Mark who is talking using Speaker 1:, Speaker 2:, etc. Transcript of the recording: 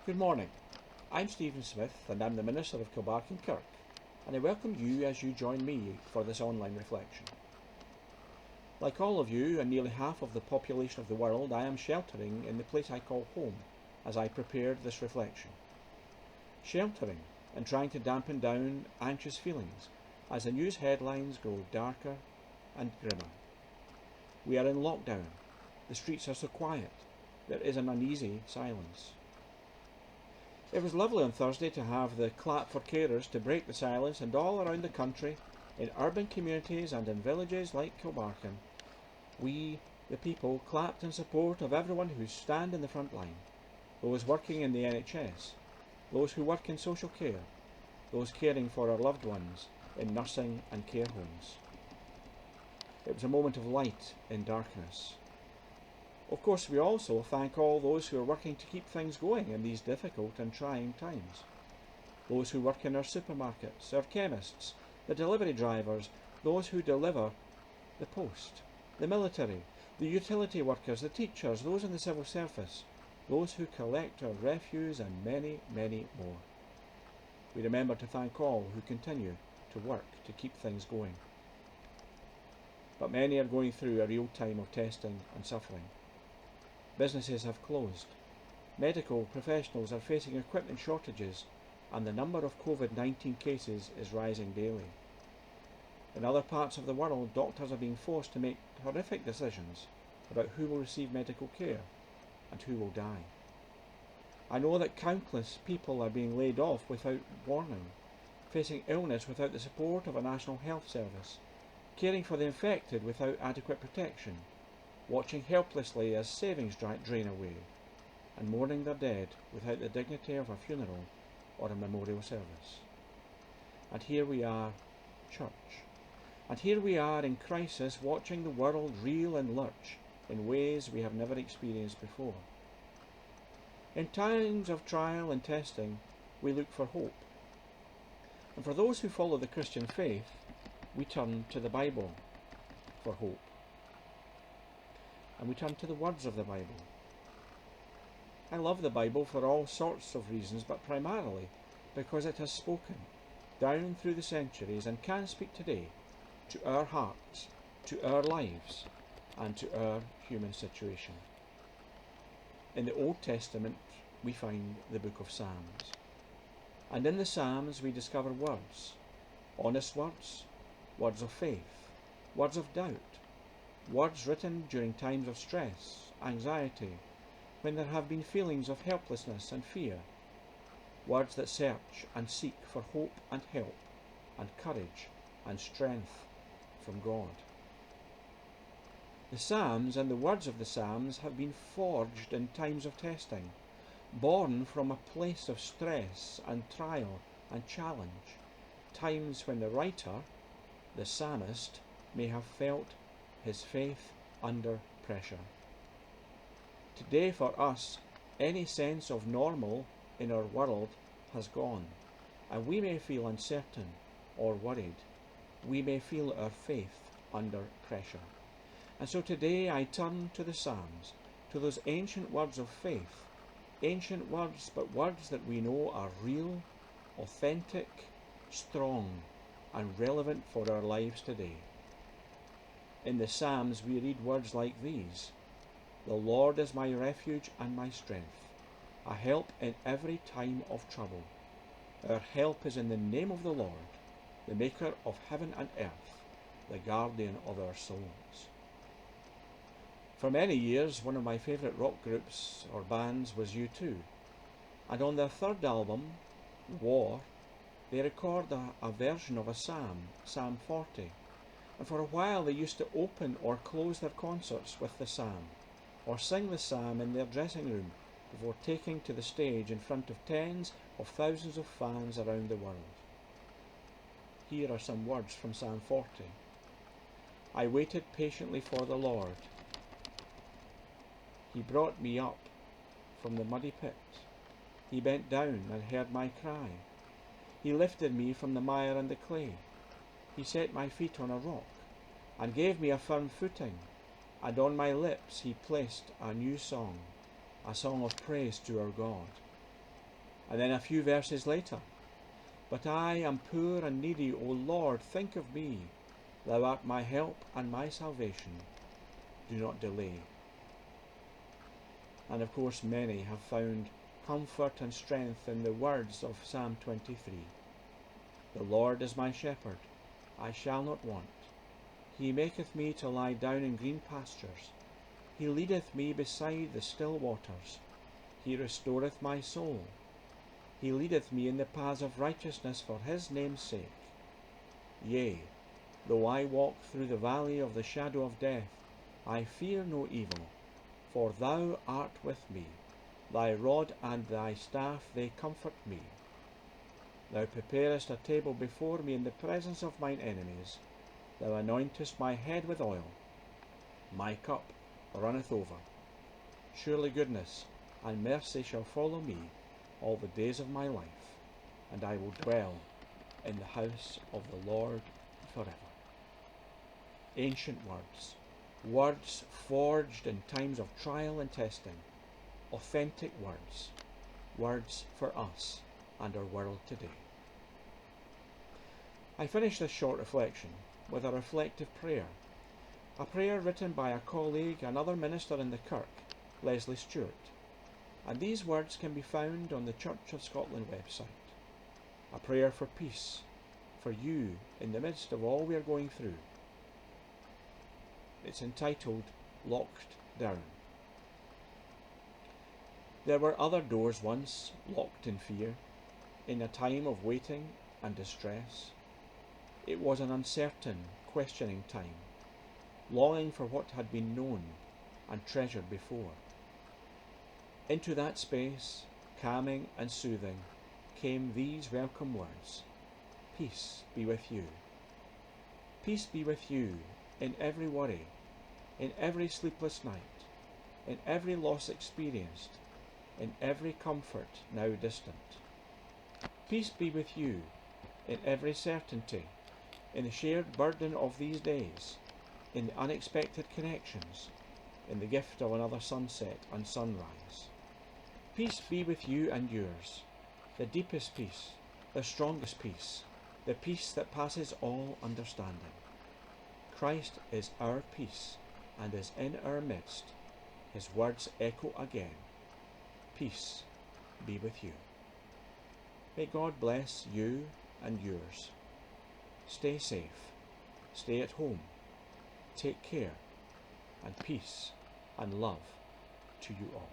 Speaker 1: Good morning. I'm Stephen Smith and I'm the Minister of Kilbark and Kirk, and I welcome you as you join me for this online reflection. Like all of you and nearly half of the population of the world, I am sheltering in the place I call home as I prepared this reflection. Sheltering and trying to dampen down anxious feelings as the news headlines grow darker and grimmer. We are in lockdown. The streets are so quiet. There is an uneasy silence. It was lovely on Thursday to have the clap for carers to break the silence, and all around the country, in urban communities and in villages like Kilbarcan, we, the people, clapped in support of everyone who stand in the front line, those working in the NHS, those who work in social care, those caring for our loved ones in nursing and care homes. It was a moment of light in darkness. Of course, we also thank all those who are working to keep things going in these difficult and trying times. Those who work in our supermarkets, our chemists, the delivery drivers, those who deliver the post, the military, the utility workers, the teachers, those in the civil service, those who collect our refuse, and many, many more. We remember to thank all who continue to work to keep things going. But many are going through a real time of testing and suffering. Businesses have closed. Medical professionals are facing equipment shortages, and the number of COVID-19 cases is rising daily. In other parts of the world, doctors are being forced to make horrific decisions about who will receive medical care and who will die. I know that countless people are being laid off without warning, facing illness without the support of a national health service, caring for the infected without adequate protection, watching helplessly as savings drain away, and mourning their dead without the dignity of a funeral or a memorial service. And here we are, church. And here we are in crisis, watching the world reel and lurch in ways we have never experienced before. In times of trial and testing, we look for hope. And for those who follow the Christian faith, we turn to the Bible for hope. And we turn to the words of the Bible. I love the Bible for all sorts of reasons, but primarily because it has spoken down through the centuries and can speak today to our hearts, to our lives, and to our human situation. In the Old Testament, we find the book of Psalms. And in the Psalms, we discover words, honest words, words of faith, words of doubt, words written during times of stress, anxiety, when there have been feelings of helplessness and fear, words that search and seek for hope and help and courage and strength from God. The Psalms and the words of the Psalms have been forged in times of testing, born from a place of stress and trial and challenge, times when the writer, the psalmist, may have felt his faith under pressure. Today for us, any sense of normal in our world has gone, and we may feel uncertain or worried. We may feel our faith under pressure. And so today I turn to the Psalms, to those ancient words of faith, ancient words, but words that we know are real, authentic, strong, and relevant for our lives today. In the Psalms we read words like these: "The Lord is my refuge and my strength, a help in every time of trouble. Our help is in the name of the Lord, the maker of heaven and earth, the guardian of our souls." For many years, one of my favourite rock groups or bands was U2, and on their third album, War, they record a version of a psalm, Psalm 40, and for a while they used to open or close their concerts with the psalm, or sing the psalm in their dressing room before taking to the stage in front of tens of thousands of fans around the world. Here are some words from Psalm 40. "I waited patiently for the Lord. He brought me up from the muddy pit. He bent down and heard my cry. He lifted me from the mire and the clay. He set my feet on a rock and gave me a firm footing, and on my lips he placed a new song, a song of praise to our God. And then a few verses later, but I am poor and needy, O Lord, think of me. Thou art my help and my salvation. Do not delay. And of course many have found comfort and strength in the words of Psalm 23. The Lord is my shepherd, I shall not want. He maketh me to lie down in green pastures. He leadeth me beside the still waters. He restoreth my soul. He leadeth me in the paths of righteousness for his name's sake. Yea, though I walk through the valley of the shadow of death, I fear no evil, for thou art with me. Thy rod and thy staff, they comfort me. Thou preparest a table before me in the presence of mine enemies. Thou anointest my head with oil. My cup runneth over. Surely goodness and mercy shall follow me all the days of my life, and I will dwell in the house of the Lord forever. Ancient words, words forged in times of trial and testing, authentic words, words for us and our world today. I finish this short reflection with a reflective prayer, a prayer written by a colleague, another minister in the Kirk, Leslie Stewart, and these words can be found on the Church of Scotland website. A prayer for peace, for you in the midst of all we are going through. It's entitled Locked Down. There were other doors once locked in fear, in a time of waiting and distress. It was an uncertain, questioning time, longing for what had been known and treasured before. Into that space, calming and soothing, came these welcome words: peace be with you. Peace be with you in every worry, in every sleepless night, in every loss experienced, in every comfort now distant. Peace be with you in every certainty, in the shared burden of these days, in the unexpected connections, in the gift of another sunset and sunrise. Peace be with you and yours, the deepest peace, the strongest peace, the peace that passes all understanding. Christ is our peace and is in our midst. His words echo again: peace be with you. May God bless you and yours. Stay safe, stay at home, take care, and peace and love to you all.